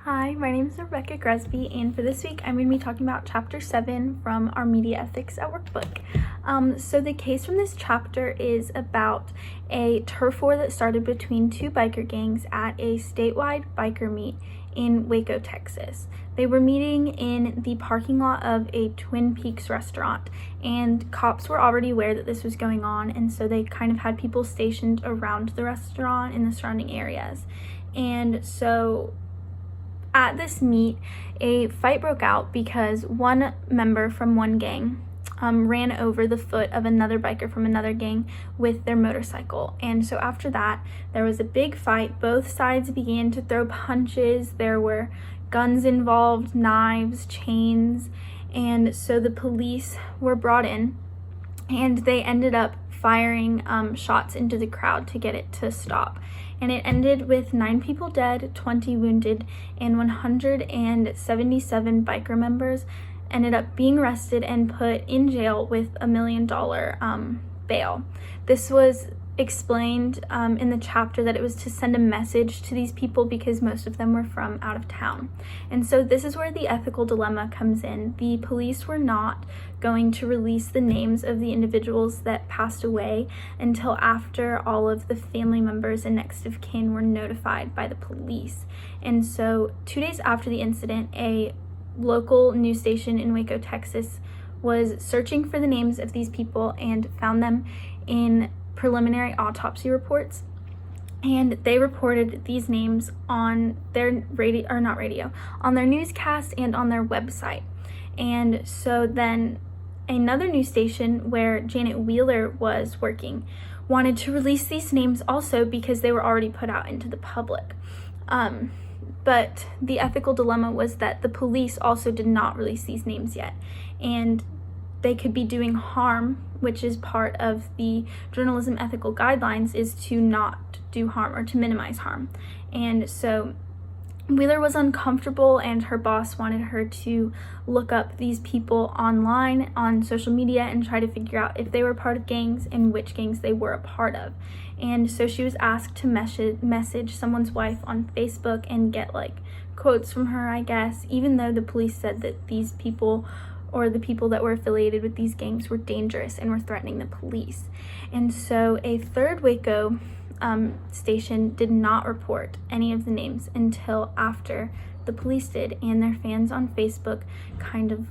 Hi, my name is Rebecca Gresby, and for this week I'm going to be talking about Chapter 7 from our Media Ethics at Work book. So the case from this chapter is about a turf war that started between two biker gangs at a statewide biker meet in Waco, Texas. They were meeting in the parking lot of a Twin Peaks restaurant, and cops were already aware that this was going on, and so they kind of had people stationed around the restaurant in the surrounding areas. And so at this meet, a fight broke out because one member from one gang ran over the foot of another biker from another gang with their motorcycle. And so after that, there was a big fight. Both sides began to throw punches. There were guns involved, knives, chains. And so the police were brought in, and they ended up firing shots into the crowd to get it to stop. And it ended with 9 people dead, 20 wounded, and 177 biker members ended up being arrested and put in jail with $1 million bail. This was explained in the chapter that it was to send a message to these people because most of them were from out of town. And so this is where the ethical dilemma comes in. The police were not going to release the names of the individuals that passed away until after all of the family members and next of kin were notified by the police. And so 2 days after the incident, a local news station in Waco, Texas was searching for the names of these people and found them in preliminary autopsy reports, and they reported these names on their on their newscast and on their website. And so then another news station where Janet Wheeler was working wanted to release these names also because they were already put out into the public. But the ethical dilemma was that the police also did not release these names yet, and they could be doing harm, which is part of the journalism ethical guidelines, is to not do harm or to minimize harm. And so Wheeler was uncomfortable, and her boss wanted her to look up these people online on social media and try to figure out if they were part of gangs and which gangs they were a part of. And so she was asked to message someone's wife on Facebook and get quotes from her, I guess, even though the police said that these people, or the people that were affiliated with these gangs, were dangerous and were threatening the police. And so a third Waco station did not report any of the names until after the police did, and their fans on Facebook kind of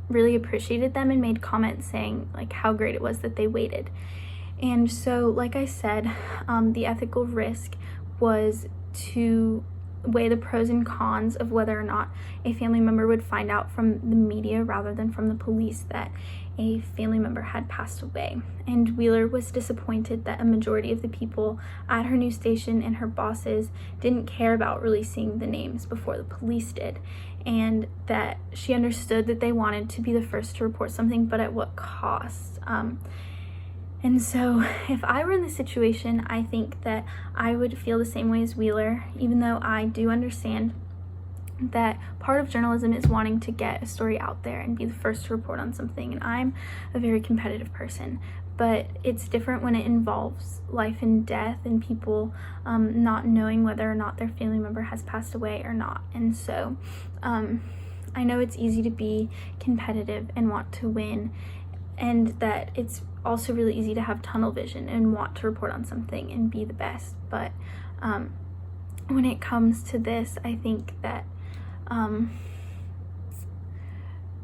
really appreciated them and made comments saying how great it was that they waited. And so, like I said, the ethical risk was to weigh the pros and cons of whether or not a family member would find out from the media rather than from the police that a family member had passed away. And Wheeler was disappointed that a majority of the people at her news station and her bosses didn't care about releasing the names before the police did, and that she understood that they wanted to be the first to report something, but at what cost? And so if I were in this situation, I think that I would feel the same way as Wheeler, even though I do understand that part of journalism is wanting to get a story out there and be the first to report on something. And I'm a very competitive person, but it's different when it involves life and death and people not knowing whether or not their family member has passed away or not. And so I know it's easy to be competitive and want to win, and that it's also really easy to have tunnel vision and want to report on something and be the best. But when it comes to this, I think that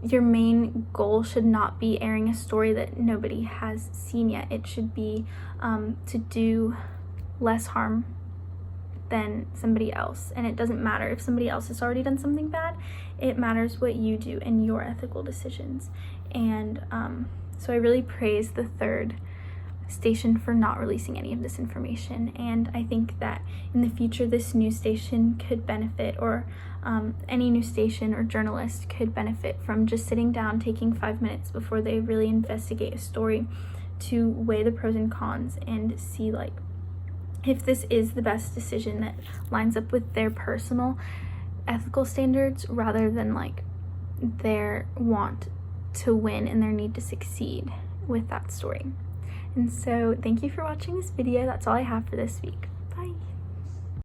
your main goal should not be airing a story that nobody has seen yet. It should be to do less harm than somebody else. And it doesn't matter if somebody else has already done something bad. It matters what you do and your ethical decisions. And so I really praise the third station for not releasing any of this information, and I think that in the future this news station could benefit, or any news station or journalist could benefit from just sitting down, taking 5 minutes before they really investigate a story to weigh the pros and cons and see if this is the best decision that lines up with their personal ethical standards rather than their want to win and their need to succeed with that story. And so thank you for watching this video. That's all I have for this week. Bye.